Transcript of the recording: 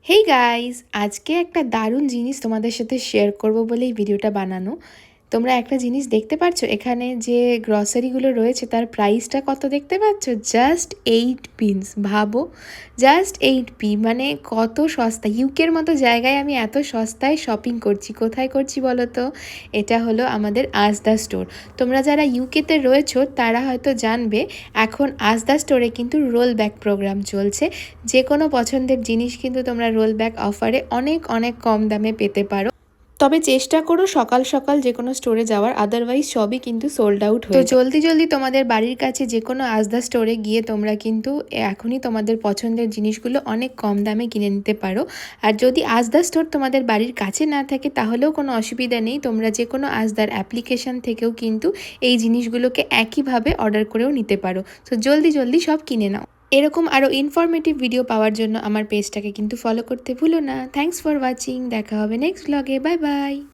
Hey guys, আজকে একটা দারুণ জিনিস তোমাদের সাথে শেয়ার করব বলেই ভিডিওটা বানানো। তোমরা একটা জিনিস দেখতে পাচ্ছ, এখানে যে গ্রসারিগুলো রয়েছে তার প্রাইসটা কত দেখতে পাচ্ছ? Just 8 pins. ভাবো, জাস্ট 8 পি, মানে কত সস্তা। ইউকের মতো জায়গায় আমি এত সস্তায় শপিং করছি। কোথায় করছি বলো তো? এটা হলো আমাদের আজদা স্টোর। তোমরা যারা ইউকেতে রয়েছো তারা হয়তো জানবে, এখন আজদা স্টোরে কিন্তু রোল ব্যাক প্রোগ্রাম চলছে। যে কোনো পছন্দের জিনিস কিন্তু তোমরা রোল ব্যাক অফারে অনেক অনেক কম দামে পেতে পারো। তবে চেষ্টা করো সকাল সকাল যে কোনো স্টোরে যাওয়ার, আদারওয়াইজ সবই কিন্তু সোল্ড আউট হয়ে যায়। তো জলদি জলদি তোমাদের বাড়ির কাছে যে কোনো আজদা স্টোরে গিয়ে তোমরা কিন্তু এখনই তোমাদের পছন্দের জিনিসগুলো অনেক কম দামে কিনে নিতে পারো। আর যদি আজদা স্টোর তোমাদের বাড়ির কাছে না থাকে তাহলেও কোনো অসুবিধা নেই, তোমরা যে কোনো আজদার অ্যাপ্লিকেশন থেকেও কিন্তু এই জিনিসগুলোকে একইভাবে অর্ডার করেও নিতে পারো। তো জলদি জলদি সব কিনে নাও। এরকম আরও ইনফরমেটিভ ভিডিও পাওয়ার জন্য আমার পেজটাকে কিন্তু ফলো করতে ভুলো না। Thanks for watching. দেখা হবে নেক্সট ব্লগে। Bye bye.